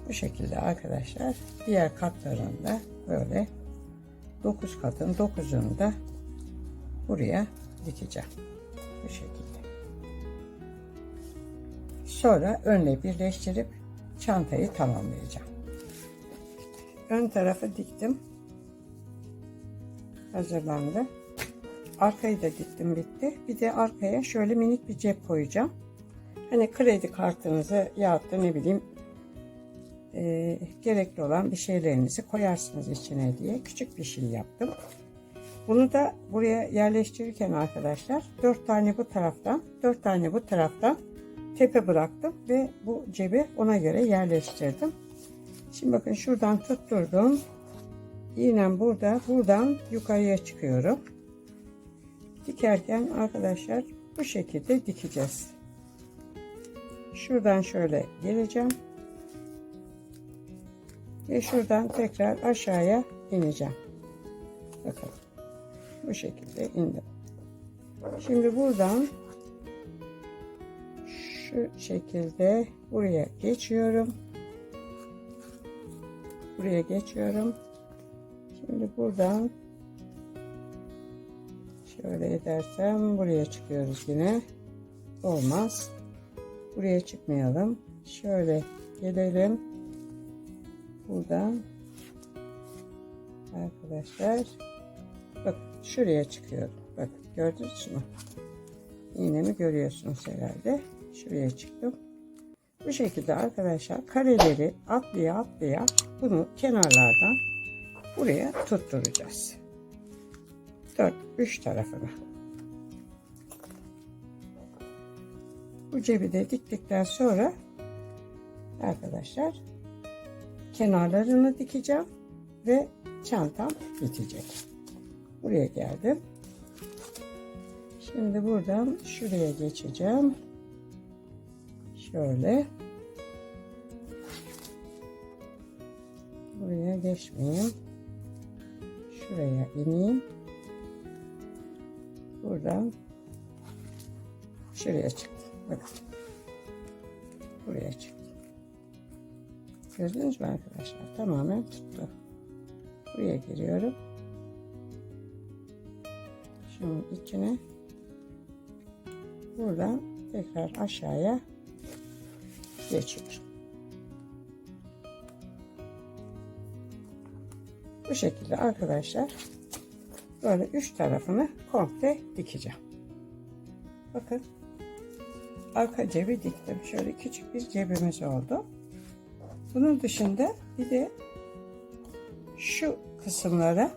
Bu şekilde arkadaşlar diğer katlarında böyle 9 katın 9'unu da buraya dikeceğim. Bu şekilde. Sonra önle birleştirip çantayı tamamlayacağım. Ön tarafı diktim. Hazırlandı. Arkayı da diktim, bitti. Bir de arkaya şöyle minik bir cep koyacağım. Hani kredi kartınızı ya da ne bileyim gerekli olan bir şeylerinizi koyarsınız içine diye küçük bir şey yaptım. Bunu da buraya yerleştirirken arkadaşlar 4 tane bu taraftan 4 tane bu taraftan tepe bıraktım ve bu cebi ona göre yerleştirdim. Şimdi bakın şuradan tutturdum. İğnem burada, buradan yukarıya çıkıyorum. Dikerken arkadaşlar bu şekilde dikeceğiz. Şuradan şöyle geleceğim. Ve şuradan tekrar aşağıya ineceğim. Bakın. Bu şekilde indim. Şimdi buradan şu şekilde buraya geçiyorum. Buraya geçiyorum. Şimdi buradan şöyle edersem buraya çıkıyoruz yine. Olmaz. Buraya çıkmayalım. Şöyle gelelim. Buradan arkadaşlar bakın şuraya çıkıyorum. Bakın gördünüz mü? İğnemi görüyorsunuz herhalde. Şuraya çıktım. Bu şekilde arkadaşlar kareleri atlaya atlaya bunu kenarlardan buraya tutturacağız. 3 tarafını. Bu cebi de diktikten sonra arkadaşlar kenarlarını dikeceğim ve çantam bitecek. Buraya geldim. Şimdi buradan şuraya geçeceğim. Şöyle. Buraya geçmeyeyim. Şuraya ineyim. Buradan şuraya çıktım. Bakın. Buraya çıktım. Gördünüz mü arkadaşlar? Tamamen tuttu. Buraya giriyorum. Şunun içine. Buradan tekrar aşağıya geçiyorum. Bu şekilde arkadaşlar böyle 3 tarafını komple dikeceğim. Bakın arka cebi diktim. Şöyle küçük bir cebimiz oldu. Bunun dışında bir de şu kısımlara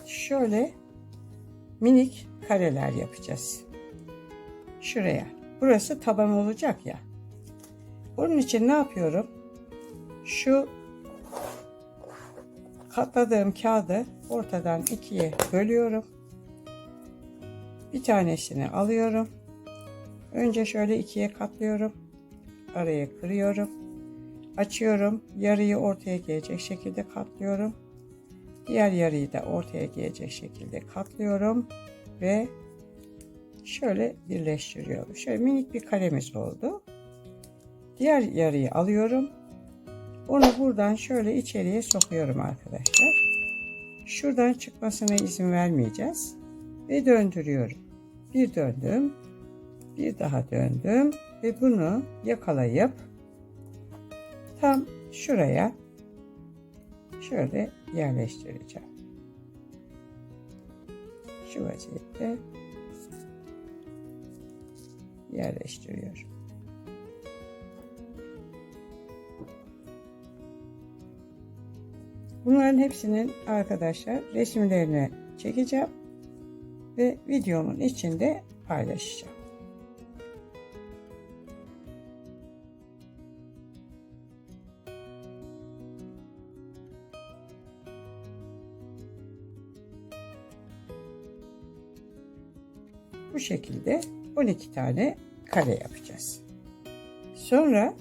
şöyle minik kareler yapacağız. Şuraya. Burası taban olacak ya. Bunun için ne yapıyorum? Şu katladığım kağıdı ortadan ikiye bölüyorum. Bir tanesini alıyorum. Önce şöyle ikiye katlıyorum. Araya kırıyorum. Açıyorum. Yarıyı ortaya gelecek şekilde katlıyorum. Diğer yarıyı da ortaya gelecek şekilde katlıyorum. Ve şöyle birleştiriyorum. Şöyle minik bir karemiz oldu. Diğer yarıyı alıyorum. Onu buradan şöyle içeriye sokuyorum arkadaşlar. Şuradan çıkmasına izin vermeyeceğiz. Ve döndürüyorum. Bir döndüm. Bir daha döndüm. Ve bunu yakalayıp tam şuraya şöyle yerleştireceğim. Şu vaziyette yerleştiriyorum. Bunların hepsinin arkadaşlar resimlerini çekeceğim ve videomun içinde paylaşacağım. Bu şekilde 12 tane kare yapacağız. Sonra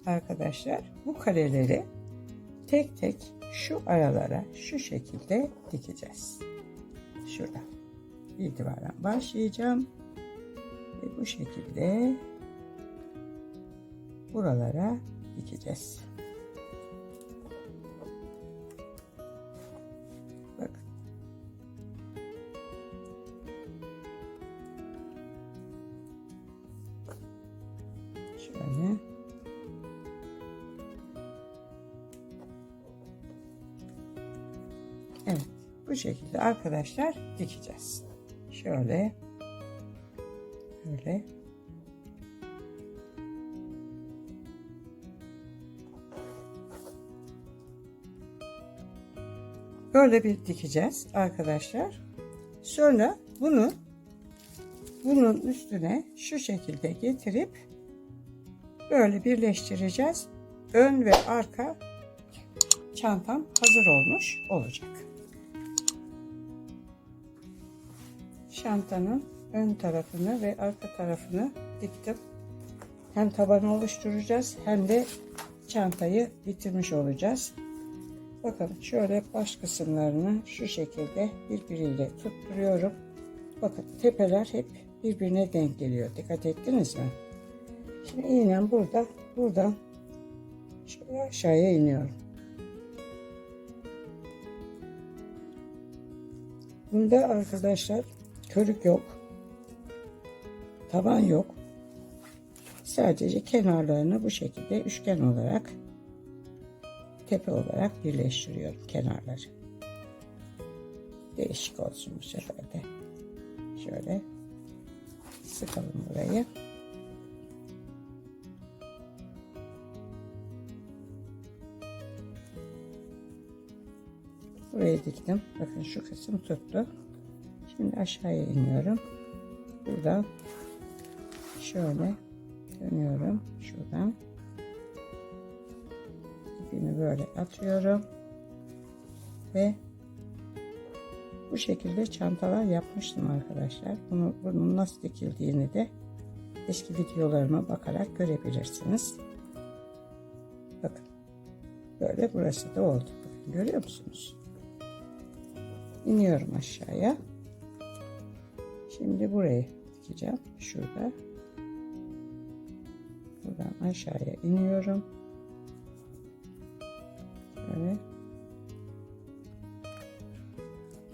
arkadaşlar bu kareleri tek tek şu aralara şu şekilde dikeceğiz. Şuradan itibaren başlayacağım ve bu şekilde buralara dikeceğiz. Evet, bu şekilde arkadaşlar dikeceğiz. Şöyle, böyle. Böyle bir dikeceğiz arkadaşlar. Sonra bunun üstüne şu şekilde getirip böyle birleştireceğiz. Ön ve arka çantam hazır olmuş olacak. Çantanın ön tarafını ve arka tarafını diktim. Hem tabanı oluşturacağız hem de çantayı bitirmiş olacağız. Bakın şöyle baş kısımlarını şu şekilde birbiriyle tutturuyorum. Bakın tepeler hep birbirine denk geliyor. Dikkat ettiniz mi? Şimdi iğnem buradan şöyle aşağıya iniyorum. Bunda arkadaşlar körük yok. Taban yok. Sadece kenarlarını bu şekilde üçgen olarak, tepe olarak birleştiriyorum kenarları. Değişik olsun bu sefer de. Şöyle sıkalım burayı. Burayı diktim. Bakın şu kısım tuttu. Şimdi aşağıya iniyorum. Buradan şöyle dönüyorum. Şuradan ipimi böyle atıyorum ve bu şekilde çantalar yapmıştım arkadaşlar. Bunun nasıl dikildiğini de eski videolarıma bakarak görebilirsiniz. Bakın böyle burası da oldu. Bakın, görüyor musunuz? İniyorum aşağıya. Şimdi burayı dikeceğim. Şurada. Buradan aşağıya iniyorum. Şöyle.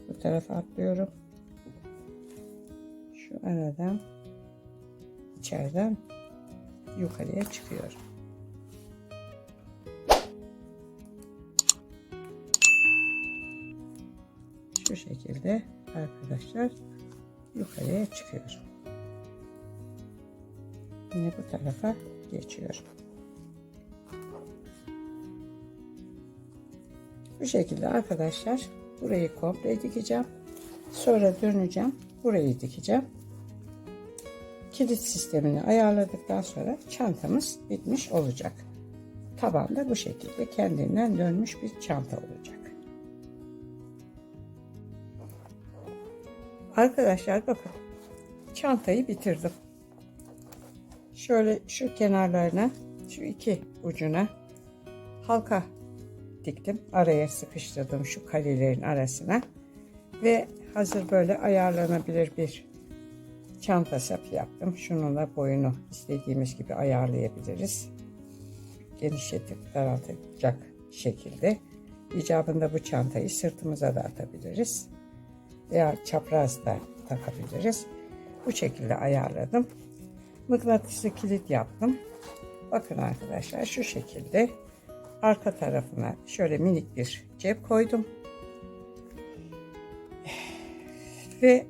Bu tarafa atlıyorum. Şu aradan içeriden yukarıya çıkıyorum. Şu şekilde arkadaşlar yukarıya çıkıyorum. Yine bu tarafa geçiyorum. Bu şekilde arkadaşlar burayı komple dikeceğim. Sonra döneceğim. Burayı dikeceğim. Kilit sistemini ayarladıktan sonra çantamız bitmiş olacak. Taban da bu şekilde kendinden dönmüş bir çanta olacak. Arkadaşlar bakın. Çantayı bitirdim. Şöyle şu kenarlarına, şu iki ucuna halka diktim. Araya sıkıştırdım şu karelerin arasına. Ve hazır böyle ayarlanabilir bir çanta sapı yaptım. Şununla boyunu istediğimiz gibi ayarlayabiliriz. Genişletip daraltacak şekilde. İcabında bu çantayı sırtımıza da atabiliriz. Veya çapraz da takabiliriz. Bu şekilde ayarladım. Mıknatıslı kilit yaptım. Bakın arkadaşlar şu şekilde arka tarafına şöyle minik bir cep koydum. Ve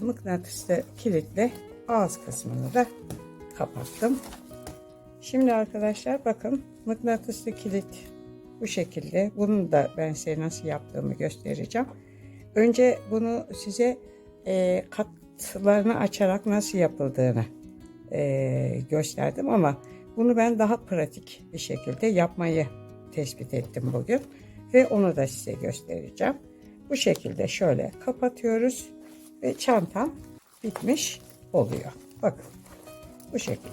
mıknatıslı kilitle ağız kısmını da kapattım. Şimdi arkadaşlar bakın mıknatıslı kilit bu şekilde. Bunu da ben size nasıl yaptığımı göstereceğim. Önce bunu size katlarını açarak nasıl yapıldığını gösterdim ama bunu ben daha pratik bir şekilde yapmayı tespit ettim bugün ve onu da size göstereceğim. Bu şekilde şöyle kapatıyoruz ve çantam bitmiş oluyor. Bakın bu şekilde.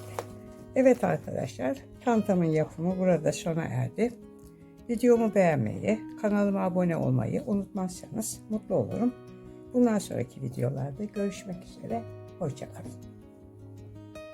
Evet arkadaşlar, çantamın yapımı burada sona erdi. Videomu beğenmeyi, kanalıma abone olmayı unutmazsanız mutlu olurum. Bundan sonraki videolarda görüşmek üzere. Hoşça kalın.